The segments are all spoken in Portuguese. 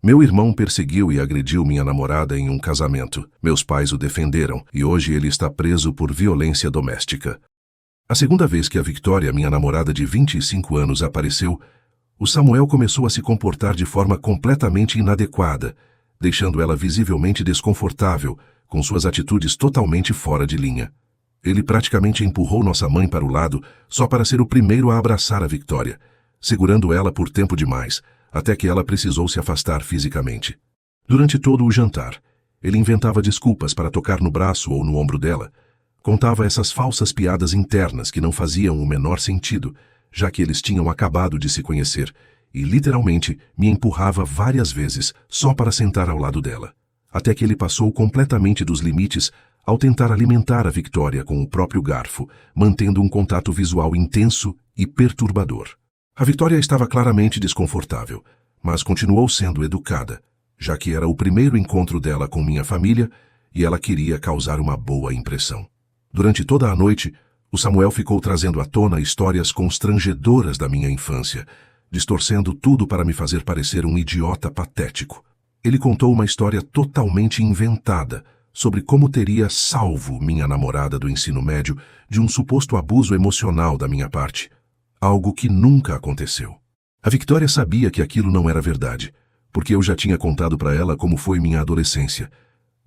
Meu irmão perseguiu e agrediu minha namorada em um casamento. Meus pais o defenderam e hoje ele está preso por violência doméstica. A segunda vez que a Victoria, minha namorada de 25 anos, apareceu, o Samuel começou a se comportar de forma completamente inadequada, deixando ela visivelmente desconfortável, com suas atitudes totalmente fora de linha. Ele praticamente empurrou nossa mãe para o lado só para ser o primeiro a abraçar a Victoria, segurando ela por tempo demais, até que ela precisou se afastar fisicamente. Durante todo o jantar, ele inventava desculpas para tocar no braço ou no ombro dela, contava essas falsas piadas internas que não faziam o menor sentido, já que eles tinham acabado de se conhecer, e literalmente me empurrava várias vezes só para sentar ao lado dela, até que ele passou completamente dos limites ao tentar alimentar a Victoria com o próprio garfo, mantendo um contato visual intenso e perturbador. A Victoria estava claramente desconfortável, mas continuou sendo educada, já que era o primeiro encontro dela com minha família e ela queria causar uma boa impressão. Durante toda a noite, o Samuel ficou trazendo à tona histórias constrangedoras da minha infância, distorcendo tudo para me fazer parecer um idiota patético. Ele contou uma história totalmente inventada sobre como teria salvo minha namorada do ensino médio de um suposto abuso emocional da minha parte, algo que nunca aconteceu. A Victoria sabia que aquilo não era verdade, porque eu já tinha contado para ela como foi minha adolescência,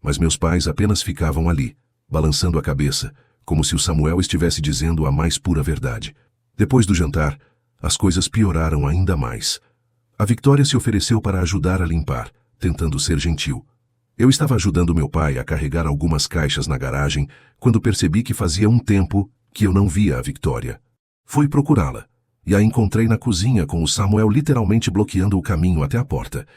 mas meus pais apenas ficavam ali, balançando a cabeça, como se o Samuel estivesse dizendo a mais pura verdade. Depois do jantar, as coisas pioraram ainda mais. A Victoria se ofereceu para ajudar a limpar, tentando ser gentil. Eu estava ajudando meu pai a carregar algumas caixas na garagem quando percebi que fazia um tempo que eu não via a Victoria. Fui procurá-la e a encontrei na cozinha com o Samuel literalmente bloqueando o caminho até a porta.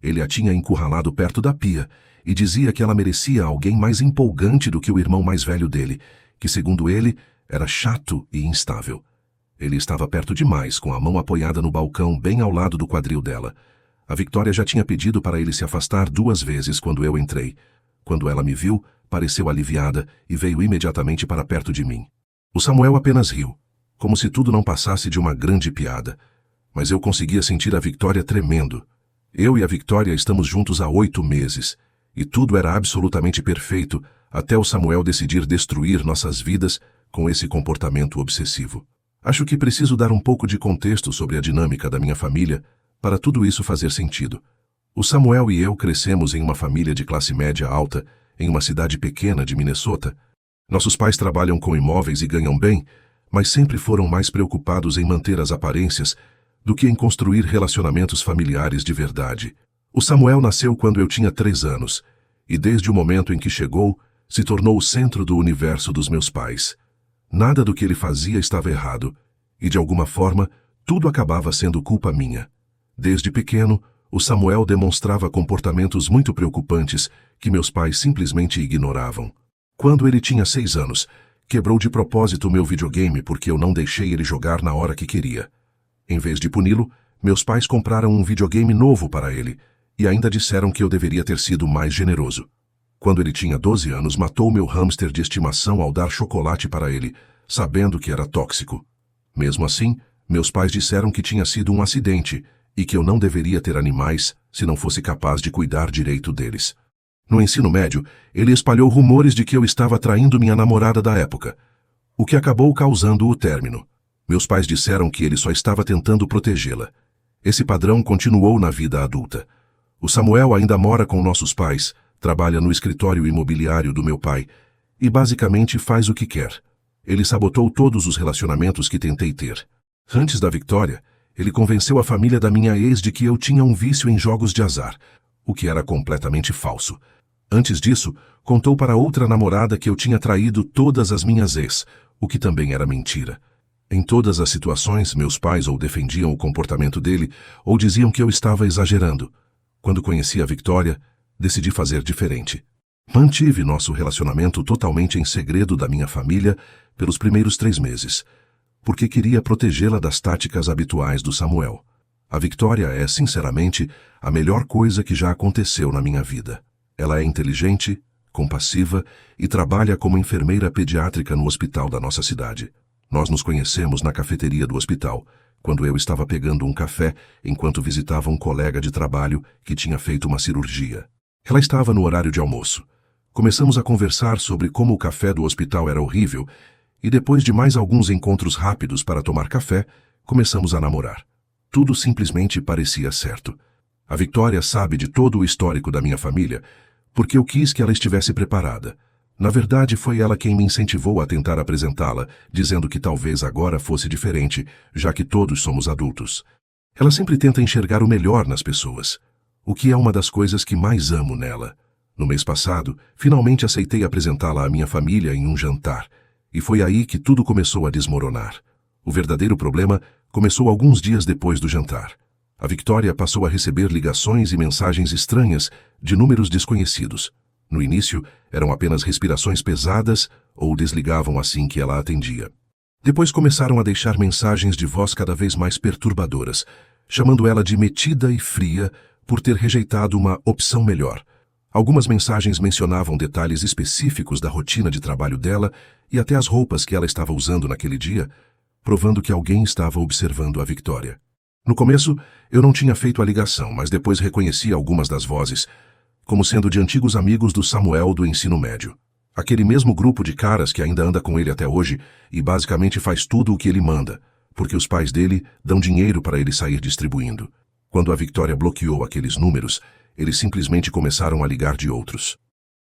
Ele a tinha encurralado perto da pia e dizia que ela merecia alguém mais empolgante do que o irmão mais velho dele, que, segundo ele, era chato e instável. Ele estava perto demais, com a mão apoiada no balcão bem ao lado do quadril dela. A Victoria já tinha pedido para ele se afastar 2 vezes quando eu entrei. Quando ela me viu, pareceu aliviada e veio imediatamente para perto de mim. O Samuel apenas riu, como se tudo não passasse de uma grande piada. Mas eu conseguia sentir a Victoria tremendo. Eu e a Victoria estamos juntos há 8 meses, e tudo era absolutamente perfeito, até o Samuel decidir destruir nossas vidas com esse comportamento obsessivo. Acho que preciso dar um pouco de contexto sobre a dinâmica da minha família para tudo isso fazer sentido. O Samuel e eu crescemos em uma família de classe média alta, em uma cidade pequena de Minnesota. Nossos pais trabalham com imóveis e ganham bem, mas sempre foram mais preocupados em manter as aparências do que em construir relacionamentos familiares de verdade. O Samuel nasceu quando eu tinha 3 anos, e desde o momento em que chegou, se tornou o centro do universo dos meus pais. Nada do que ele fazia estava errado, e de alguma forma, tudo acabava sendo culpa minha. Desde pequeno, o Samuel demonstrava comportamentos muito preocupantes que meus pais simplesmente ignoravam. Quando ele tinha 6 anos, quebrou de propósito o meu videogame porque eu não deixei ele jogar na hora que queria. Em vez de puni-lo, meus pais compraram um videogame novo para ele e ainda disseram que eu deveria ter sido mais generoso. Quando ele tinha 12 anos, matou meu hamster de estimação ao dar chocolate para ele, sabendo que era tóxico. Mesmo assim, meus pais disseram que tinha sido um acidente e que eu não deveria ter animais se não fosse capaz de cuidar direito deles. No ensino médio, ele espalhou rumores de que eu estava traindo minha namorada da época, o que acabou causando o término. Meus pais disseram que ele só estava tentando protegê-la. Esse padrão continuou na vida adulta. O Samuel ainda mora com nossos pais, trabalha no escritório imobiliário do meu pai e basicamente faz o que quer. Ele sabotou todos os relacionamentos que tentei ter. Antes da Victoria, ele convenceu a família da minha ex de que eu tinha um vício em jogos de azar, o que era completamente falso. Antes disso, contou para outra namorada que eu tinha traído todas as minhas ex, o que também era mentira. Em todas as situações, meus pais ou defendiam o comportamento dele ou diziam que eu estava exagerando. Quando conheci a Victoria, decidi fazer diferente. Mantive nosso relacionamento totalmente em segredo da minha família pelos primeiros 3 meses, porque queria protegê-la das táticas habituais do Samuel. A Victoria é, sinceramente, a melhor coisa que já aconteceu na minha vida. Ela é inteligente, compassiva e trabalha como enfermeira pediátrica no hospital da nossa cidade. Nós nos conhecemos na cafeteria do hospital, quando eu estava pegando um café enquanto visitava um colega de trabalho que tinha feito uma cirurgia. Ela estava no horário de almoço. Começamos a conversar sobre como o café do hospital era horrível e depois de mais alguns encontros rápidos para tomar café, começamos a namorar. Tudo simplesmente parecia certo. A Victoria sabe de todo o histórico da minha família porque eu quis que ela estivesse preparada. Na verdade, foi ela quem me incentivou a tentar apresentá-la, dizendo que talvez agora fosse diferente, já que todos somos adultos. Ela sempre tenta enxergar o melhor nas pessoas, o que é uma das coisas que mais amo nela. No mês passado, finalmente aceitei apresentá-la à minha família em um jantar, e foi aí que tudo começou a desmoronar. O verdadeiro problema começou alguns dias depois do jantar. A Victoria passou a receber ligações e mensagens estranhas de números desconhecidos. No início, eram apenas respirações pesadas ou desligavam assim que ela atendia. Depois começaram a deixar mensagens de voz cada vez mais perturbadoras, chamando ela de metida e fria por ter rejeitado uma opção melhor. Algumas mensagens mencionavam detalhes específicos da rotina de trabalho dela e até as roupas que ela estava usando naquele dia, provando que alguém estava observando a Victoria. No começo, eu não tinha feito a ligação, mas depois reconheci algumas das vozes, como sendo de antigos amigos do Samuel do ensino médio. Aquele mesmo grupo de caras que ainda anda com ele até hoje e basicamente faz tudo o que ele manda, porque os pais dele dão dinheiro para ele sair distribuindo. Quando a Victoria bloqueou aqueles números, eles simplesmente começaram a ligar de outros.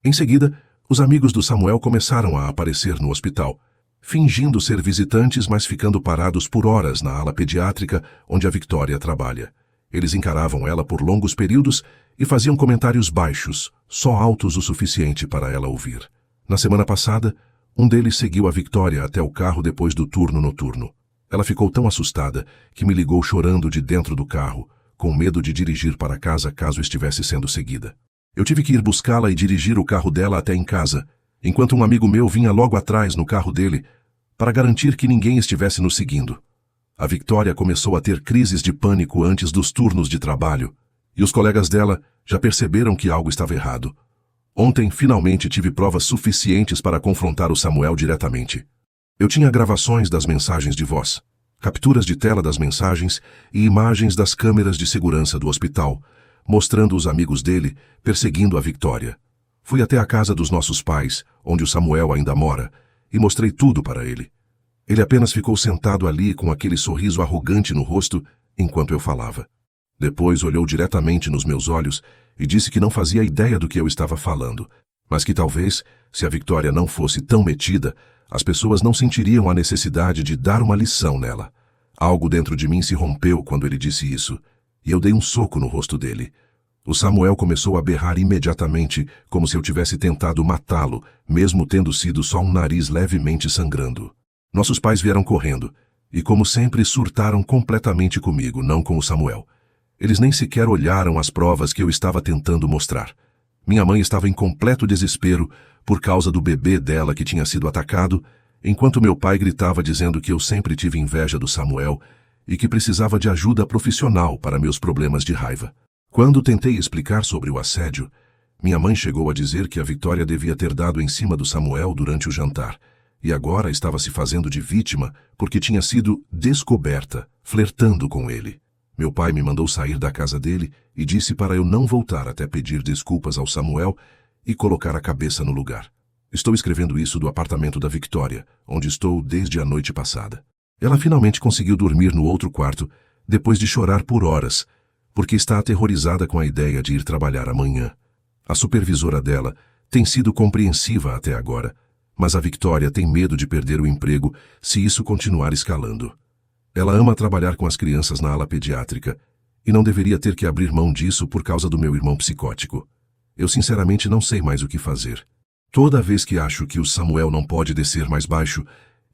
Em seguida, os amigos do Samuel começaram a aparecer no hospital, fingindo ser visitantes, mas ficando parados por horas na ala pediátrica onde a Victoria trabalha. Eles encaravam ela por longos períodos e faziam comentários baixos, só altos o suficiente para ela ouvir. Na semana passada, um deles seguiu a Victoria até o carro depois do turno noturno. Ela ficou tão assustada que me ligou chorando de dentro do carro, com medo de dirigir para casa caso estivesse sendo seguida. Eu tive que ir buscá-la e dirigir o carro dela até em casa, enquanto um amigo meu vinha logo atrás no carro dele, para garantir que ninguém estivesse nos seguindo. A Victoria começou a ter crises de pânico antes dos turnos de trabalho, e os colegas dela já perceberam que algo estava errado. Ontem, finalmente, tive provas suficientes para confrontar o Samuel diretamente. Eu tinha gravações das mensagens de voz, capturas de tela das mensagens e imagens das câmeras de segurança do hospital, mostrando os amigos dele perseguindo a Victoria. Fui até a casa dos nossos pais, onde o Samuel ainda mora, e mostrei tudo para ele. Ele apenas ficou sentado ali com aquele sorriso arrogante no rosto enquanto eu falava. Depois olhou diretamente nos meus olhos e disse que não fazia ideia do que eu estava falando, mas que talvez, se a Victoria não fosse tão metida, as pessoas não sentiriam a necessidade de dar uma lição nela. Algo dentro de mim se rompeu quando ele disse isso, e eu dei um soco no rosto dele. O Samuel começou a berrar imediatamente, como se eu tivesse tentado matá-lo, mesmo tendo sido só um nariz levemente sangrando. Nossos pais vieram correndo, e como sempre surtaram completamente comigo, não com o Samuel. Eles nem sequer olharam as provas que eu estava tentando mostrar. Minha mãe estava em completo desespero por causa do bebê dela que tinha sido atacado, enquanto meu pai gritava dizendo que eu sempre tive inveja do Samuel e que precisava de ajuda profissional para meus problemas de raiva. Quando tentei explicar sobre o assédio, minha mãe chegou a dizer que a Victoria devia ter dado em cima do Samuel durante o jantar, e agora estava se fazendo de vítima porque tinha sido descoberta, flertando com ele. Meu pai me mandou sair da casa dele e disse para eu não voltar até pedir desculpas ao Samuel e colocar a cabeça no lugar. Estou escrevendo isso do apartamento da Victoria, onde estou desde a noite passada. Ela finalmente conseguiu dormir no outro quarto, depois de chorar por horas, porque está aterrorizada com a ideia de ir trabalhar amanhã. A supervisora dela tem sido compreensiva até agora, mas a Victoria tem medo de perder o emprego se isso continuar escalando. Ela ama trabalhar com as crianças na ala pediátrica e não deveria ter que abrir mão disso por causa do meu irmão psicótico. Eu sinceramente não sei mais o que fazer. Toda vez que acho que o Samuel não pode descer mais baixo,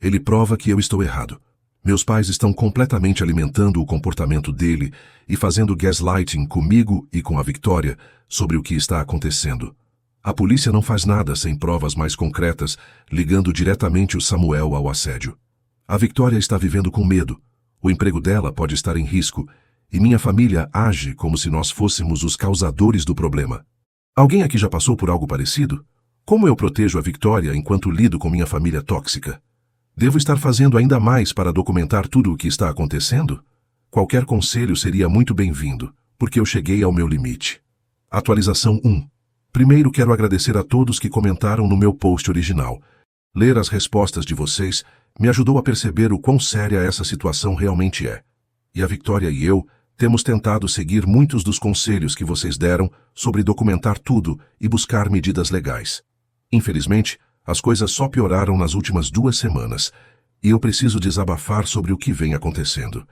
ele prova que eu estou errado. Meus pais estão completamente alimentando o comportamento dele e fazendo gaslighting comigo e com a Victoria sobre o que está acontecendo. A polícia não faz nada sem provas mais concretas, ligando diretamente o Samuel ao assédio. A Victoria está vivendo com medo. O emprego dela pode estar em risco e minha família age como se nós fôssemos os causadores do problema. Alguém aqui já passou por algo parecido? Como eu protejo a Victoria enquanto lido com minha família tóxica? Devo estar fazendo ainda mais para documentar tudo o que está acontecendo? Qualquer conselho seria muito bem-vindo, porque eu cheguei ao meu limite. Atualização 1. Primeiro quero agradecer a todos que comentaram no meu post original. Ler as respostas de vocês me ajudou a perceber o quão séria essa situação realmente é. E a Victoria e eu temos tentado seguir muitos dos conselhos que vocês deram sobre documentar tudo e buscar medidas legais. Infelizmente, as coisas só pioraram nas últimas 2 semanas, e eu preciso desabafar sobre o que vem acontecendo.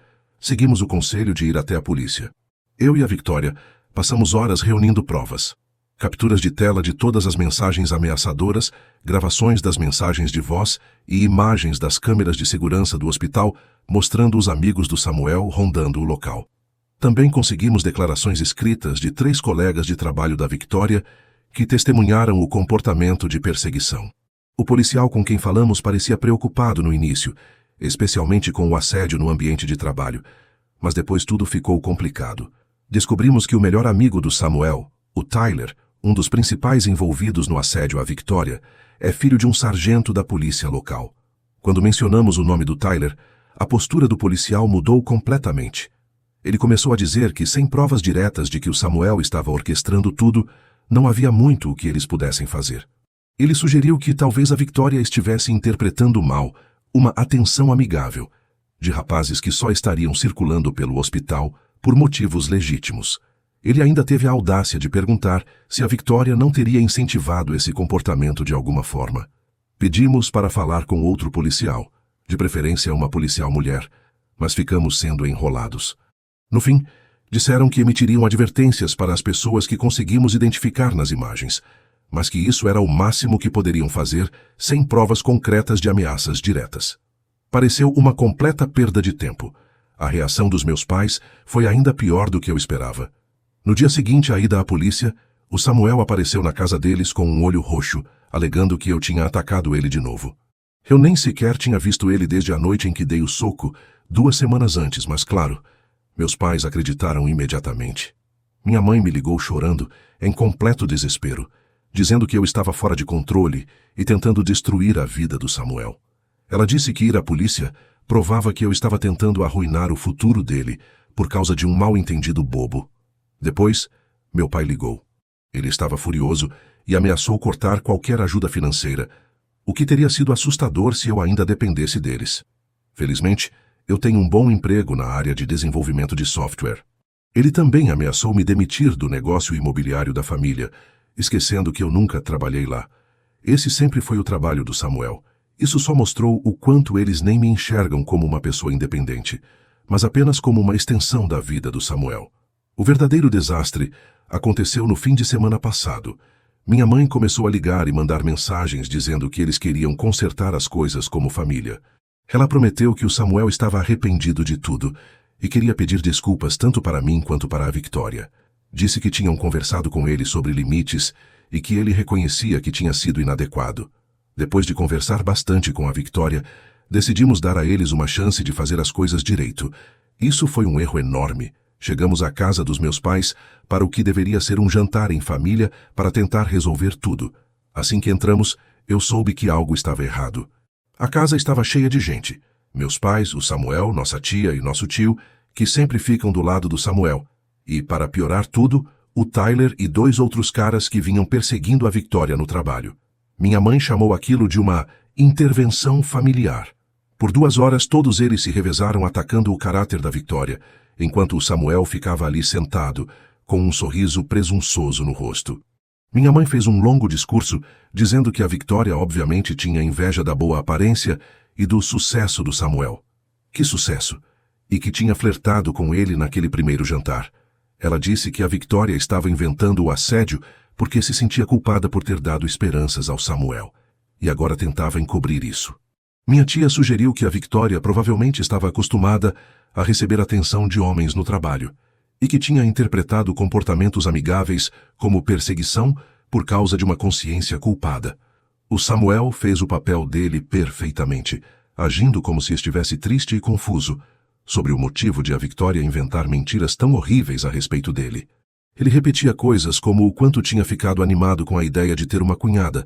Seguimos o conselho de ir até a polícia. Eu e a Victoria passamos horas reunindo provas. Capturas de tela de todas as mensagens ameaçadoras, gravações das mensagens de voz e imagens das câmeras de segurança do hospital mostrando os amigos do Samuel rondando o local. Também conseguimos declarações escritas de 3 colegas de trabalho da Victoria que testemunharam o comportamento de perseguição. O policial com quem falamos parecia preocupado no início, especialmente com o assédio no ambiente de trabalho, mas depois tudo ficou complicado. Descobrimos que o melhor amigo do Samuel, o Tyler, um dos principais envolvidos no assédio à Victoria, é filho de um sargento da polícia local. Quando mencionamos o nome do Tyler, a postura do policial mudou completamente. Ele começou a dizer que, sem provas diretas de que o Samuel estava orquestrando tudo, não havia muito o que eles pudessem fazer. Ele sugeriu que talvez a Victoria estivesse interpretando mal uma atenção amigável de rapazes que só estariam circulando pelo hospital por motivos legítimos. Ele ainda teve a audácia de perguntar se a Victoria não teria incentivado esse comportamento de alguma forma. Pedimos para falar com outro policial, de preferência uma policial mulher, mas ficamos sendo enrolados. No fim, disseram que emitiriam advertências para as pessoas que conseguimos identificar nas imagens, mas que isso era o máximo que poderiam fazer sem provas concretas de ameaças diretas. Pareceu uma completa perda de tempo. A reação dos meus pais foi ainda pior do que eu esperava. No dia seguinte à ida à polícia, o Samuel apareceu na casa deles com um olho roxo, alegando que eu tinha atacado ele de novo. Eu nem sequer tinha visto ele desde a noite em que dei o soco, 2 semanas antes, mas claro, meus pais acreditaram imediatamente. Minha mãe me ligou chorando, em completo desespero, dizendo que eu estava fora de controle e tentando destruir a vida do Samuel. Ela disse que ir à polícia provava que eu estava tentando arruinar o futuro dele por causa de um mal-entendido bobo. Depois, meu pai ligou. Ele estava furioso e ameaçou cortar qualquer ajuda financeira, o que teria sido assustador se eu ainda dependesse deles. Felizmente, eu tenho um bom emprego na área de desenvolvimento de software. Ele também ameaçou me demitir do negócio imobiliário da família, esquecendo que eu nunca trabalhei lá. Esse sempre foi o trabalho do Samuel. Isso só mostrou o quanto eles nem me enxergam como uma pessoa independente, mas apenas como uma extensão da vida do Samuel. O verdadeiro desastre aconteceu no fim de semana passado. Minha mãe começou a ligar e mandar mensagens dizendo que eles queriam consertar as coisas como família. Ela prometeu que o Samuel estava arrependido de tudo e queria pedir desculpas tanto para mim quanto para a Victoria. Disse que tinham conversado com ele sobre limites e que ele reconhecia que tinha sido inadequado. Depois de conversar bastante com a Victoria, decidimos dar a eles uma chance de fazer as coisas direito. Isso foi um erro enorme. Chegamos à casa dos meus pais para o que deveria ser um jantar em família para tentar resolver tudo. Assim que entramos, eu soube que algo estava errado. A casa estava cheia de gente. Meus pais, o Samuel, nossa tia e nosso tio, que sempre ficam do lado do Samuel. E, para piorar tudo, o Tyler e 2 outros caras que vinham perseguindo a Victoria no trabalho. Minha mãe chamou aquilo de uma intervenção familiar. Por 2 horas todos eles se revezaram atacando o caráter da Victoria, enquanto o Samuel ficava ali sentado, com um sorriso presunçoso no rosto. Minha mãe fez um longo discurso, dizendo que a Victoria obviamente tinha inveja da boa aparência e do sucesso do Samuel. Que sucesso! E que tinha flertado com ele naquele primeiro jantar. Ela disse que a Victoria estava inventando o assédio porque se sentia culpada por ter dado esperanças ao Samuel, e agora tentava encobrir isso. Minha tia sugeriu que a Victoria provavelmente estava acostumada a receber atenção de homens no trabalho, e que tinha interpretado comportamentos amigáveis como perseguição por causa de uma consciência culpada. O Samuel fez o papel dele perfeitamente, agindo como se estivesse triste e confuso, sobre o motivo de a Victoria inventar mentiras tão horríveis a respeito dele. Ele repetia coisas como o quanto tinha ficado animado com a ideia de ter uma cunhada,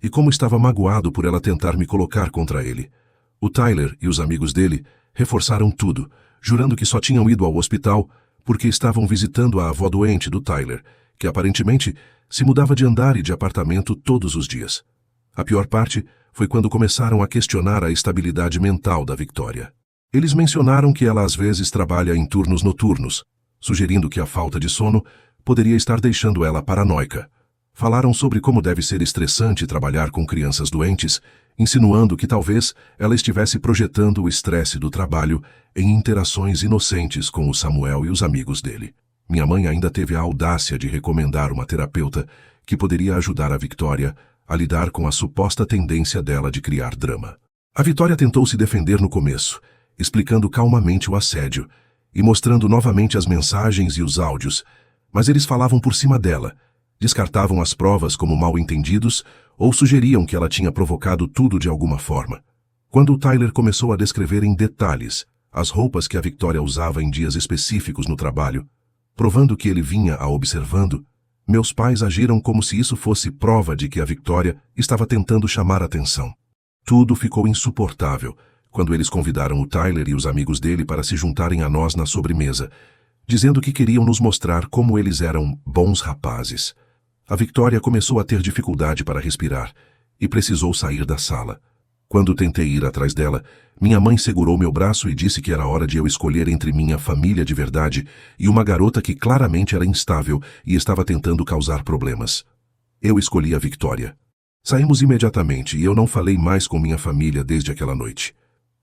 e como estava magoado por ela tentar me colocar contra ele. O Tyler e os amigos dele reforçaram tudo, jurando que só tinham ido ao hospital porque estavam visitando a avó doente do Tyler, que aparentemente se mudava de andar e de apartamento todos os dias. A pior parte foi quando começaram a questionar a estabilidade mental da Victoria. Eles mencionaram que ela às vezes trabalha em turnos noturnos, sugerindo que a falta de sono poderia estar deixando ela paranoica. Falaram sobre como deve ser estressante trabalhar com crianças doentes, insinuando que talvez ela estivesse projetando o estresse do trabalho em interações inocentes com o Samuel e os amigos dele. Minha mãe ainda teve a audácia de recomendar uma terapeuta que poderia ajudar a Victoria a lidar com a suposta tendência dela de criar drama. A Victoria tentou se defender no começo, explicando calmamente o assédio e mostrando novamente as mensagens e os áudios, mas eles falavam por cima dela, descartavam as provas como mal-entendidos ou sugeriam que ela tinha provocado tudo de alguma forma. Quando o Tyler começou a descrever em detalhes as roupas que a Victoria usava em dias específicos no trabalho, provando que ele vinha a observando, meus pais agiram como se isso fosse prova de que a Victoria estava tentando chamar atenção. Tudo ficou insuportável quando eles convidaram o Tyler e os amigos dele para se juntarem a nós na sobremesa, dizendo que queriam nos mostrar como eles eram bons rapazes. A Victoria começou a ter dificuldade para respirar e precisou sair da sala. Quando tentei ir atrás dela, minha mãe segurou meu braço e disse que era hora de eu escolher entre minha família de verdade e uma garota que claramente era instável e estava tentando causar problemas. Eu escolhi a Victoria. Saímos imediatamente e eu não falei mais com minha família desde aquela noite.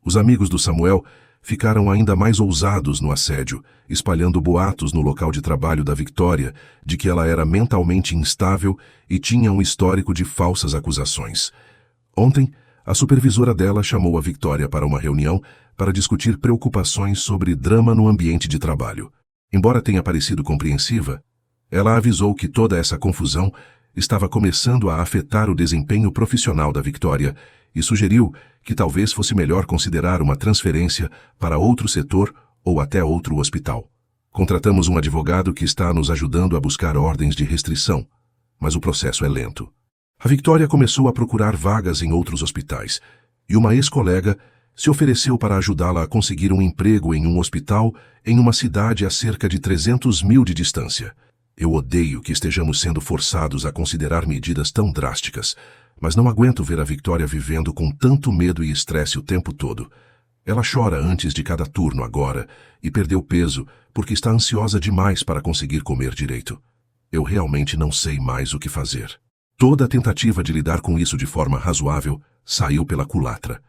Os amigos do Samuel ficaram ainda mais ousados no assédio, espalhando boatos no local de trabalho da Victoria de que ela era mentalmente instável e tinha um histórico de falsas acusações. Ontem, a supervisora dela chamou a Victoria para uma reunião para discutir preocupações sobre drama no ambiente de trabalho. Embora tenha parecido compreensiva, ela avisou que toda essa confusão estava começando a afetar o desempenho profissional da Victoria e sugeriu que talvez fosse melhor considerar uma transferência para outro setor ou até outro hospital. Contratamos um advogado que está nos ajudando a buscar ordens de restrição, mas o processo é lento. A Victoria começou a procurar vagas em outros hospitais, e uma ex-colega se ofereceu para ajudá-la a conseguir um emprego em um hospital em uma cidade a cerca de 300 mil de distância. Eu odeio que estejamos sendo forçados a considerar medidas tão drásticas, mas não aguento ver a Victoria vivendo com tanto medo e estresse o tempo todo. Ela chora antes de cada turno agora e perdeu peso porque está ansiosa demais para conseguir comer direito. Eu realmente não sei mais o que fazer. Toda a tentativa de lidar com isso de forma razoável saiu pela culatra.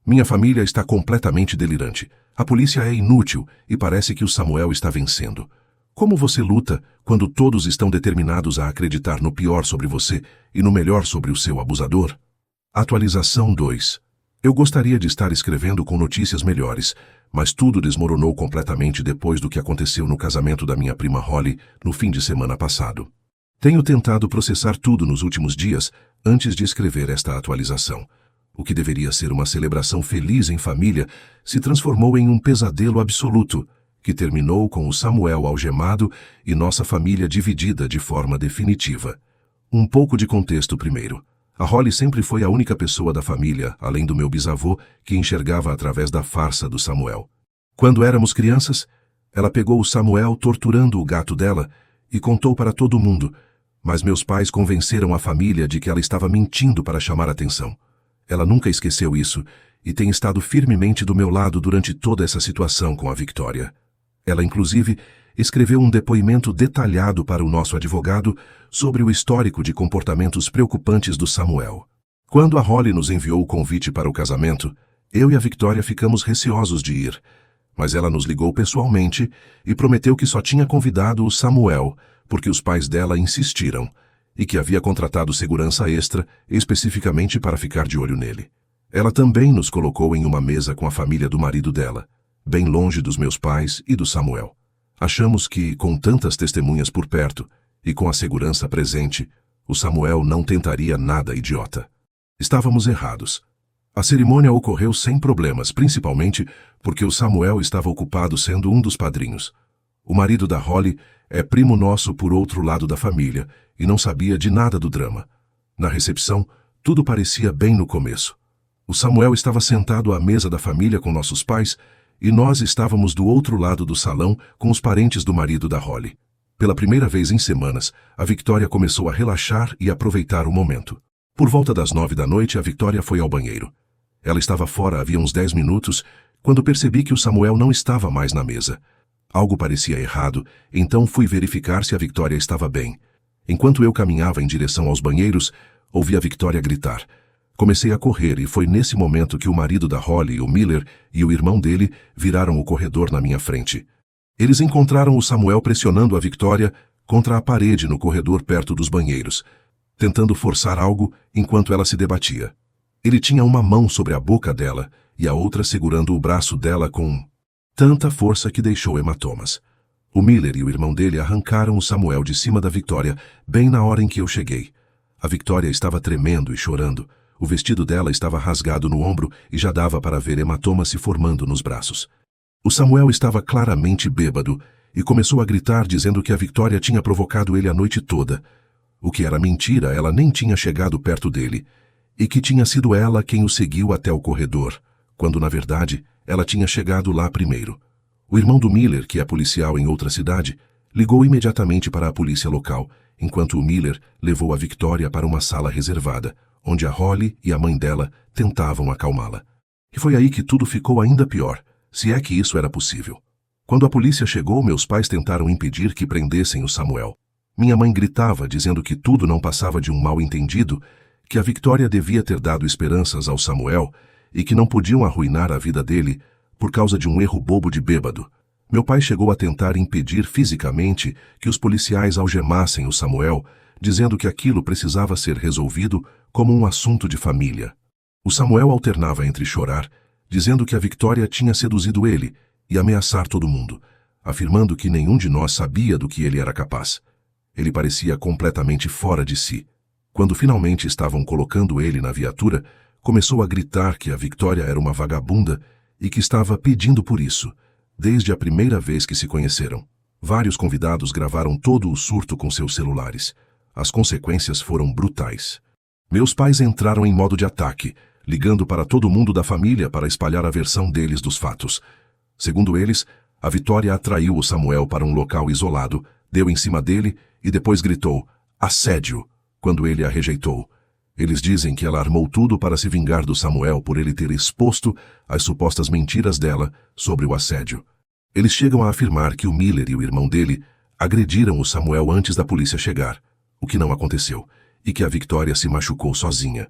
Minha família está completamente delirante. A polícia é inútil e parece que o Samuel está vencendo. Como você luta quando todos estão determinados a acreditar no pior sobre você e no melhor sobre o seu abusador? Atualização 2. Eu gostaria de estar escrevendo com notícias melhores, mas tudo desmoronou completamente depois do que aconteceu no casamento da minha prima Holly no fim de semana passado. Tenho tentado processar tudo nos últimos dias antes de escrever esta atualização. O que deveria ser uma celebração feliz em família se transformou em um pesadelo absoluto, que terminou com o Samuel algemado e nossa família dividida de forma definitiva. Um pouco de contexto primeiro. A Holly sempre foi a única pessoa da família, além do meu bisavô, que enxergava através da farsa do Samuel. Quando éramos crianças, ela pegou o Samuel torturando o gato dela e contou para todo mundo, mas meus pais convenceram a família de que ela estava mentindo para chamar atenção. Ela nunca esqueceu isso e tem estado firmemente do meu lado durante toda essa situação com a Victoria. Ela, inclusive, escreveu um depoimento detalhado para o nosso advogado sobre o histórico de comportamentos preocupantes do Samuel. Quando a Holly nos enviou o convite para o casamento, eu e a Victoria ficamos receosos de ir, mas ela nos ligou pessoalmente e prometeu que só tinha convidado o Samuel porque os pais dela insistiram e que havia contratado segurança extra especificamente para ficar de olho nele. Ela também nos colocou em uma mesa com a família do marido dela, bem longe dos meus pais e do Samuel. Achamos que, com tantas testemunhas por perto e com a segurança presente, o Samuel não tentaria nada idiota. Estávamos errados. A cerimônia ocorreu sem problemas, principalmente porque o Samuel estava ocupado sendo um dos padrinhos. O marido da Holly é primo nosso por outro lado da família e não sabia de nada do drama. Na recepção, tudo parecia bem no começo. O Samuel estava sentado à mesa da família com nossos pais e nós estávamos do outro lado do salão com os parentes do marido da Holly. Pela primeira vez em semanas, a Victoria começou a relaxar e aproveitar o momento. Por volta das 9 da noite, a Victoria foi ao banheiro. Ela estava fora havia uns 10 minutos, quando percebi que o Samuel não estava mais na mesa. Algo parecia errado, então fui verificar se a Victoria estava bem. Enquanto eu caminhava em direção aos banheiros, ouvi a Victoria gritar. Comecei a correr e foi nesse momento que o marido da Holly, o Miller, e o irmão dele viraram o corredor na minha frente. Eles encontraram o Samuel pressionando a Victoria contra a parede no corredor perto dos banheiros, tentando forçar algo enquanto ela se debatia. Ele tinha uma mão sobre a boca dela e a outra segurando o braço dela com tanta força que deixou hematomas. O Miller e o irmão dele arrancaram o Samuel de cima da Victoria bem na hora em que eu cheguei. A Victoria estava tremendo e chorando. O vestido dela estava rasgado no ombro e já dava para ver hematomas se formando nos braços. O Samuel estava claramente bêbado e começou a gritar dizendo que a Victoria tinha provocado ele a noite toda. O que era mentira, ela nem tinha chegado perto dele. E que tinha sido ela quem o seguiu até o corredor, quando na verdade ela tinha chegado lá primeiro. O irmão do Miller, que é policial em outra cidade, ligou imediatamente para a polícia local, enquanto o Miller levou a Victoria para uma sala reservada, onde a Holly e a mãe dela tentavam acalmá-la. E foi aí que tudo ficou ainda pior, se é que isso era possível. Quando a polícia chegou, meus pais tentaram impedir que prendessem o Samuel. Minha mãe gritava, dizendo que tudo não passava de um mal-entendido, que a Victoria devia ter dado esperanças ao Samuel e que não podiam arruinar a vida dele por causa de um erro bobo de bêbado. Meu pai chegou a tentar impedir fisicamente que os policiais algemassem o Samuel, dizendo que aquilo precisava ser resolvido como um assunto de família. O Samuel alternava entre chorar, dizendo que a Victoria tinha seduzido ele, e ameaçar todo mundo, afirmando que nenhum de nós sabia do que ele era capaz. Ele parecia completamente fora de si. Quando finalmente estavam colocando ele na viatura, começou a gritar que a Victoria era uma vagabunda e que estava pedindo por isso, desde a primeira vez que se conheceram. Vários convidados gravaram todo o surto com seus celulares. As consequências foram brutais. Meus pais entraram em modo de ataque, ligando para todo mundo da família para espalhar a versão deles dos fatos. Segundo eles, a Victoria atraiu o Samuel para um local isolado, deu em cima dele e depois gritou "assédio" quando ele a rejeitou. Eles dizem que ela armou tudo para se vingar do Samuel por ele ter exposto as supostas mentiras dela sobre o assédio. Eles chegam a afirmar que o Miller e o irmão dele agrediram o Samuel antes da polícia chegar, o que não aconteceu, e que a Victoria se machucou sozinha.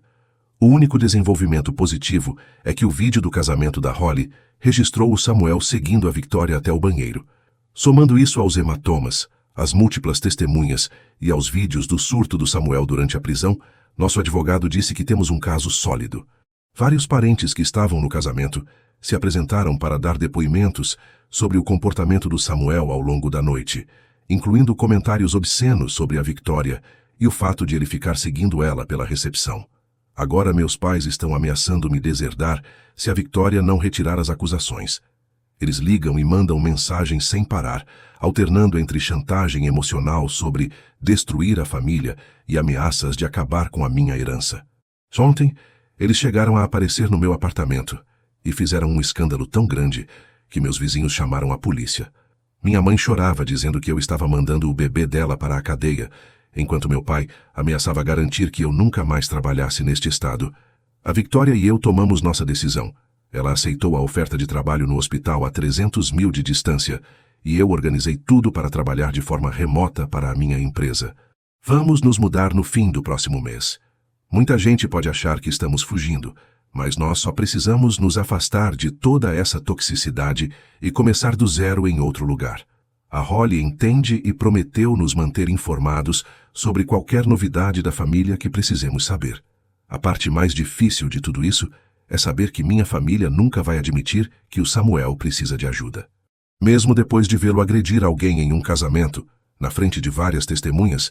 O único desenvolvimento positivo é que o vídeo do casamento da Holly registrou o Samuel seguindo a Victoria até o banheiro. Somando isso aos hematomas, às múltiplas testemunhas e aos vídeos do surto do Samuel durante a prisão, nosso advogado disse que temos um caso sólido. Vários parentes que estavam no casamento se apresentaram para dar depoimentos sobre o comportamento do Samuel ao longo da noite, incluindo comentários obscenos sobre a Victoria e o fato de ele ficar seguindo ela pela recepção. Agora meus pais estão ameaçando me deserdar se a Victoria não retirar as acusações. Eles ligam e mandam mensagens sem parar, alternando entre chantagem emocional sobre destruir a família e ameaças de acabar com a minha herança. Ontem, eles chegaram a aparecer no meu apartamento e fizeram um escândalo tão grande que meus vizinhos chamaram a polícia. Minha mãe chorava dizendo que eu estava mandando o bebê dela para a cadeia, enquanto meu pai ameaçava garantir que eu nunca mais trabalhasse neste estado. A Victoria e eu tomamos nossa decisão. Ela aceitou a oferta de trabalho no hospital a 300 mil de distância e eu organizei tudo para trabalhar de forma remota para a minha empresa. Vamos nos mudar no fim do próximo mês. Muita gente pode achar que estamos fugindo, mas nós só precisamos nos afastar de toda essa toxicidade e começar do zero em outro lugar. A Holly entende e prometeu nos manter informados sobre qualquer novidade da família que precisemos saber. A parte mais difícil de tudo isso é saber que minha família nunca vai admitir que o Samuel precisa de ajuda. Mesmo depois de vê-lo agredir alguém em um casamento, na frente de várias testemunhas,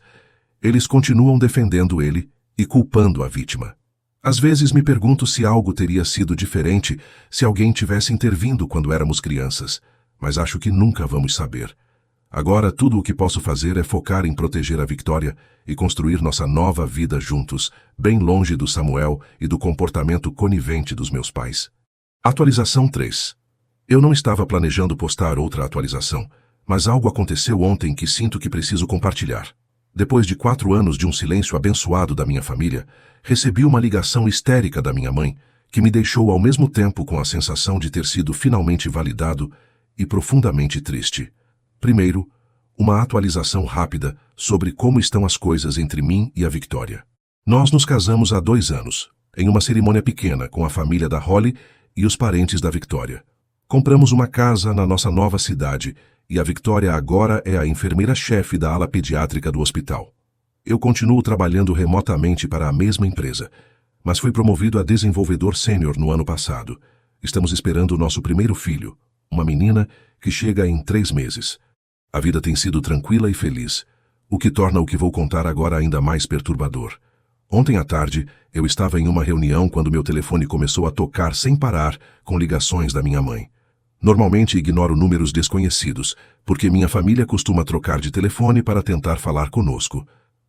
eles continuam defendendo ele e culpando a vítima. Às vezes me pergunto se algo teria sido diferente se alguém tivesse intervindo quando éramos crianças, mas acho que nunca vamos saber. Agora tudo o que posso fazer é focar em proteger a Victoria e construir nossa nova vida juntos, bem longe do Samuel e do comportamento conivente dos meus pais. Atualização 3. Eu não estava planejando postar outra atualização, mas algo aconteceu ontem que sinto que preciso compartilhar. Depois de 4 anos de um silêncio abençoado da minha família, recebi uma ligação histérica da minha mãe, que me deixou ao mesmo tempo com a sensação de ter sido finalmente validado e profundamente triste. Primeiro, uma atualização rápida sobre como estão as coisas entre mim e a Victoria. Nós nos casamos há 2 anos, em uma cerimônia pequena com a família da Holly e os parentes da Victoria. Compramos uma casa na nossa nova cidade e a Victoria agora é a enfermeira-chefe da ala pediátrica do hospital. Eu continuo trabalhando remotamente para a mesma empresa, mas fui promovido a desenvolvedor sênior no ano passado. Estamos esperando o nosso primeiro filho, uma menina que chega em 3 meses. A vida tem sido tranquila e feliz, o que torna o que vou contar agora ainda mais perturbador. Ontem à tarde, eu estava em uma reunião quando meu telefone começou a tocar sem parar com ligações da minha mãe. Normalmente ignoro números desconhecidos, porque minha família costuma trocar de telefone para tentar falar conosco.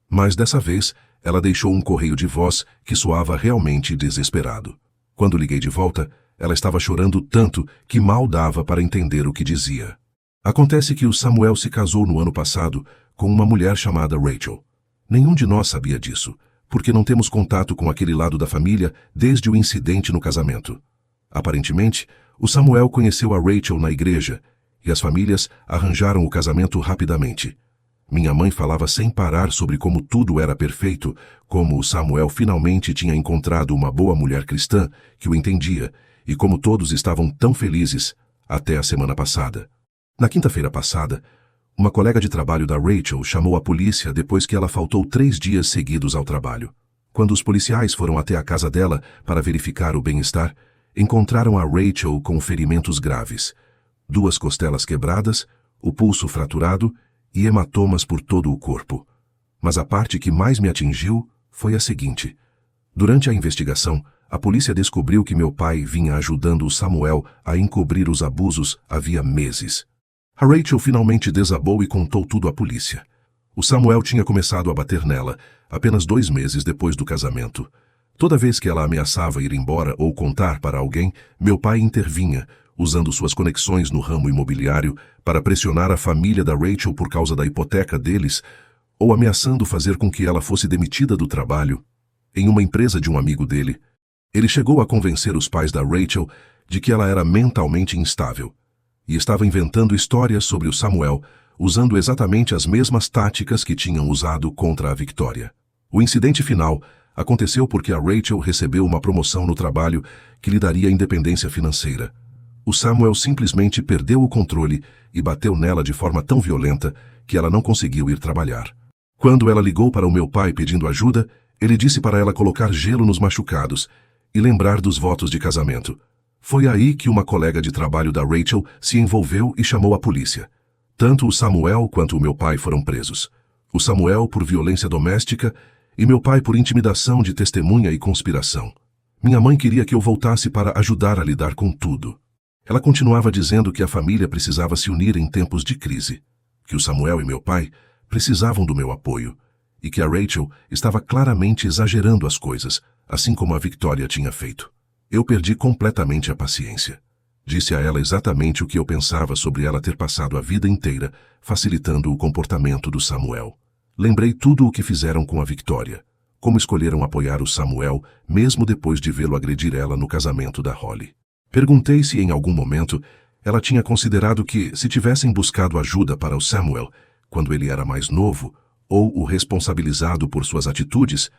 Mas dessa vez, ela deixou um correio de voz que soava realmente desesperado. Quando liguei de volta, ela estava chorando tanto que mal dava para entender o que dizia. Acontece que o Samuel se casou no ano passado com uma mulher chamada Rachel. Nenhum de nós sabia disso, porque não temos contato com aquele lado da família desde o incidente no casamento. Aparentemente, o Samuel conheceu a Rachel na igreja e as famílias arranjaram o casamento rapidamente. Minha mãe falava sem parar sobre como tudo era perfeito, como o Samuel finalmente tinha encontrado uma boa mulher cristã que o entendia e como todos estavam tão felizes até a semana passada. Na quinta-feira passada, uma colega de trabalho da Rachel chamou a polícia depois que ela faltou 3 dias seguidos ao trabalho. Quando os policiais foram até a casa dela para verificar o bem-estar, encontraram a Rachel com ferimentos graves, 2 costelas quebradas, o pulso fraturado e hematomas por todo o corpo. Mas a parte que mais me atingiu foi a seguinte. Durante a investigação, a polícia descobriu que meu pai vinha ajudando o Samuel a encobrir os abusos havia meses. A Rachel finalmente desabou e contou tudo à polícia. O Samuel tinha começado a bater nela apenas 2 meses depois do casamento. Toda vez que ela ameaçava ir embora ou contar para alguém, meu pai intervinha, usando suas conexões no ramo imobiliário para pressionar a família da Rachel por causa da hipoteca deles, ou ameaçando fazer com que ela fosse demitida do trabalho. Em uma empresa de um amigo dele, ele chegou a convencer os pais da Rachel de que ela era mentalmente instável e estava inventando histórias sobre o Samuel, usando exatamente as mesmas táticas que tinham usado contra a Victoria. O incidente final aconteceu porque a Rachel recebeu uma promoção no trabalho que lhe daria independência financeira. O Samuel simplesmente perdeu o controle e bateu nela de forma tão violenta que ela não conseguiu ir trabalhar. Quando ela ligou para o meu pai pedindo ajuda, ele disse para ela colocar gelo nos machucados e lembrar dos votos de casamento. Foi aí que uma colega de trabalho da Rachel se envolveu e chamou a polícia. Tanto o Samuel quanto o meu pai foram presos. O Samuel por violência doméstica e meu pai por intimidação de testemunha e conspiração. Minha mãe queria que eu voltasse para ajudar a lidar com tudo. Ela continuava dizendo que a família precisava se unir em tempos de crise, que o Samuel e meu pai precisavam do meu apoio e que a Rachel estava claramente exagerando as coisas, assim como a Victoria tinha feito. Eu perdi completamente a paciência. Disse a ela exatamente o que eu pensava sobre ela ter passado a vida inteira facilitando o comportamento do Samuel. Lembrei tudo o que fizeram com a Victoria, como escolheram apoiar o Samuel mesmo depois de vê-lo agredir ela no casamento da Holly. Perguntei se em algum momento ela tinha considerado que, se tivessem buscado ajuda para o Samuel quando ele era mais novo, ou o responsabilizado por suas atitudes,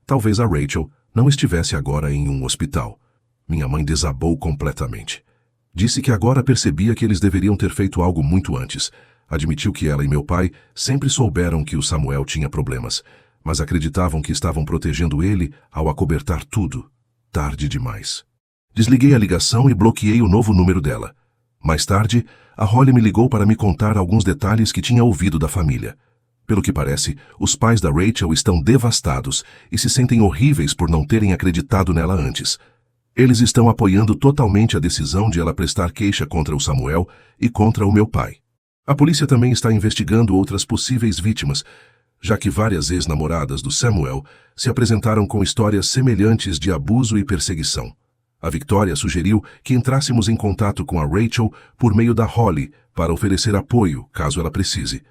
talvez a Rachel não estivesse agora em um hospital. Minha mãe desabou completamente. Disse que agora percebia que eles deveriam ter feito algo muito antes. Admitiu que ela e meu pai sempre souberam que o Samuel tinha problemas, mas acreditavam que estavam protegendo ele ao acobertar tudo. Tarde demais. Desliguei a ligação e bloqueei o novo número dela. Mais tarde, a Holly me ligou para me contar alguns detalhes que tinha ouvido da família. Pelo que parece, os pais da Rachel estão devastados e se sentem horríveis por não terem acreditado nela antes. Eles estão apoiando totalmente a decisão de ela prestar queixa contra o Samuel e contra o meu pai. A polícia também está investigando outras possíveis vítimas, já que várias ex-namoradas do Samuel se apresentaram com histórias semelhantes de abuso e perseguição. A Victoria sugeriu que entrássemos em contato com a Rachel por meio da Holly para oferecer apoio, caso ela precise.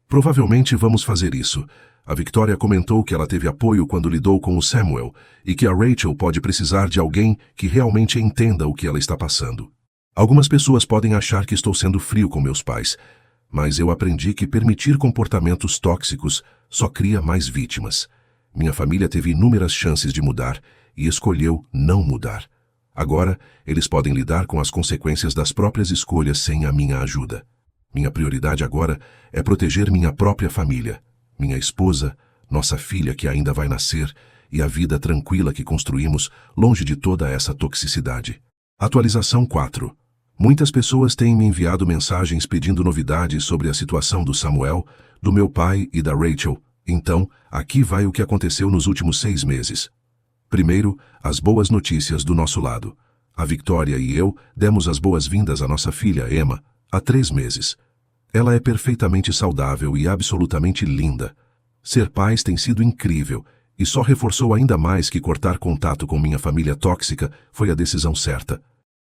Provavelmente vamos fazer isso. A Victoria comentou que ela teve apoio quando lidou com o Samuel e que a Rachel pode precisar de alguém que realmente entenda o que ela está passando. Algumas pessoas podem achar que estou sendo frio com meus pais, mas eu aprendi que permitir comportamentos tóxicos só cria mais vítimas. Minha família teve inúmeras chances de mudar e escolheu não mudar. Agora, eles podem lidar com as consequências das próprias escolhas sem a minha ajuda. Minha prioridade agora é proteger minha própria família, minha esposa, nossa filha que ainda vai nascer e a vida tranquila que construímos longe de toda essa toxicidade. Atualização 4. Muitas pessoas têm me enviado mensagens pedindo novidades sobre a situação do Samuel, do meu pai e da Rachel. Então, aqui vai o que aconteceu nos últimos 6 meses. Primeiro, as boas notícias do nosso lado. A Victoria e eu demos as boas-vindas à nossa filha, Emma, há 3 meses. Ela é perfeitamente saudável e absolutamente linda. Ser pais tem sido incrível e só reforçou ainda mais que cortar contato com minha família tóxica foi a decisão certa.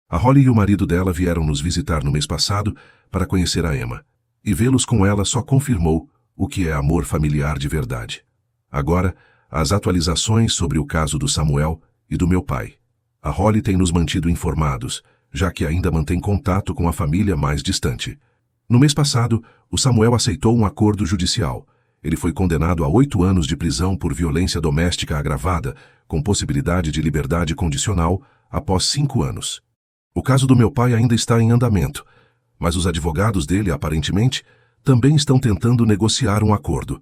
A Holly e o marido dela vieram nos visitar no mês passado para conhecer a Emma, e vê-los com ela só confirmou o que é amor familiar de verdade. Agora, as atualizações sobre o caso do Samuel e do meu pai. A Holly tem nos mantido informados, já que ainda mantém contato com a família mais distante. No mês passado, o Samuel aceitou um acordo judicial. Ele foi condenado a 8 anos de prisão por violência doméstica agravada, com possibilidade de liberdade condicional, após 5 anos. O caso do meu pai ainda está em andamento, mas os advogados dele, aparentemente, também estão tentando negociar um acordo.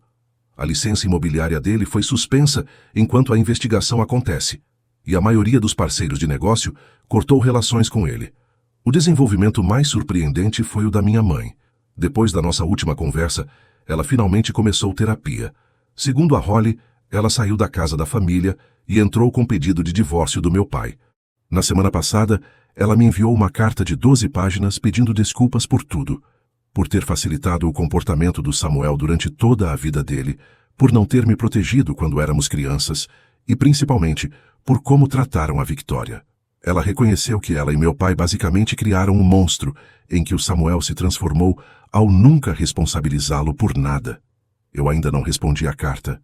A licença imobiliária dele foi suspensa enquanto a investigação acontece, e a maioria dos parceiros de negócio cortou relações com ele. O desenvolvimento mais surpreendente foi o da minha mãe. Depois da nossa última conversa, ela finalmente começou terapia. Segundo a Holly, ela saiu da casa da família e entrou com pedido de divórcio do meu pai. Na semana passada, ela me enviou uma carta de 12 páginas pedindo desculpas por tudo. Por ter facilitado o comportamento do Samuel durante toda a vida dele, por não ter me protegido quando éramos crianças e, principalmente, por como trataram a Victoria. Ela reconheceu que ela e meu pai basicamente criaram um monstro em que o Samuel se transformou ao nunca responsabilizá-lo por nada. Eu ainda não respondi à carta.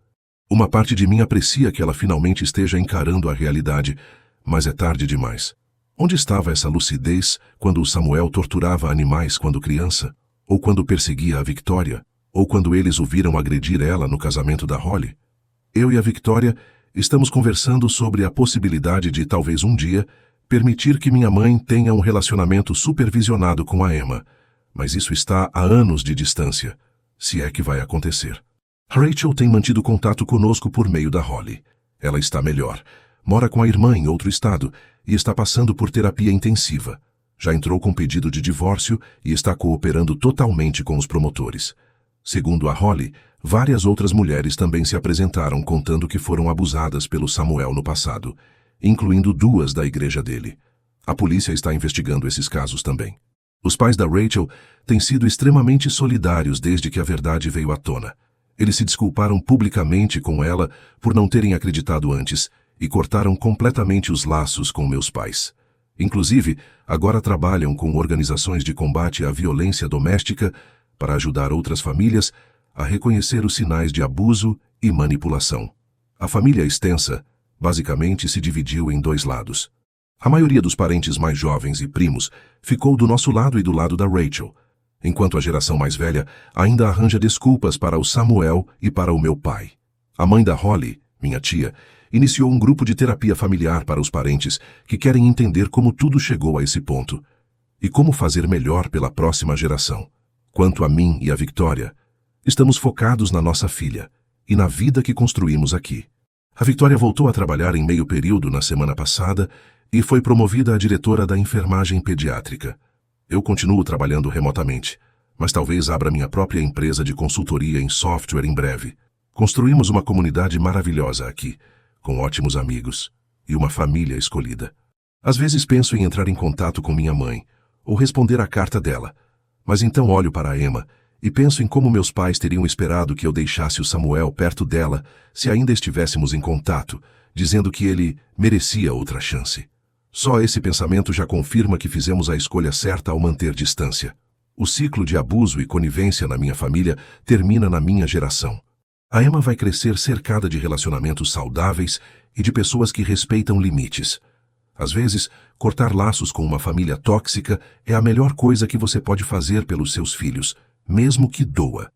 Uma parte de mim aprecia que ela finalmente esteja encarando a realidade, mas é tarde demais. Onde estava essa lucidez quando o Samuel torturava animais quando criança? Ou quando perseguia a Victoria? Ou quando eles o viram agredir ela no casamento da Holly? Eu e a Victoria estamos conversando sobre a possibilidade de, talvez um dia, permitir que minha mãe tenha um relacionamento supervisionado com a Emma, mas isso está a anos de distância, se é que vai acontecer. Rachel tem mantido contato conosco por meio da Holly. Ela está melhor, mora com a irmã em outro estado e está passando por terapia intensiva. Já entrou com pedido de divórcio e está cooperando totalmente com os promotores. Segundo a Holly, várias outras mulheres também se apresentaram contando que foram abusadas pelo Samuel no passado, incluindo 2 da igreja dele. A polícia está investigando esses casos também. Os pais da Rachel têm sido extremamente solidários desde que a verdade veio à tona. Eles se desculparam publicamente com ela por não terem acreditado antes e cortaram completamente os laços com meus pais. Inclusive, agora trabalham com organizações de combate à violência doméstica para ajudar outras famílias a reconhecer os sinais de abuso e manipulação. A família extensa basicamente se dividiu em 2 lados. A maioria dos parentes mais jovens e primos ficou do nosso lado e do lado da Rachel, enquanto a geração mais velha ainda arranja desculpas para o Samuel e para o meu pai. A mãe da Holly, minha tia, iniciou um grupo de terapia familiar para os parentes que querem entender como tudo chegou a esse ponto e como fazer melhor pela próxima geração. Quanto a mim e a Victoria, estamos focados na nossa filha e na vida que construímos aqui. A Victoria voltou a trabalhar em meio período na semana passada e foi promovida a diretora da enfermagem pediátrica. Eu continuo trabalhando remotamente, mas talvez abra minha própria empresa de consultoria em software em breve. Construímos uma comunidade maravilhosa aqui, com ótimos amigos e uma família escolhida. Às vezes penso em entrar em contato com minha mãe ou responder à carta dela, mas então olho para a Emma e penso em como meus pais teriam esperado que eu deixasse o Samuel perto dela se ainda estivéssemos em contato, dizendo que ele merecia outra chance. Só esse pensamento já confirma que fizemos a escolha certa ao manter distância. O ciclo de abuso e conivência na minha família termina na minha geração. A Emma vai crescer cercada de relacionamentos saudáveis e de pessoas que respeitam limites. Às vezes, cortar laços com uma família tóxica é a melhor coisa que você pode fazer pelos seus filhos, mesmo que doa.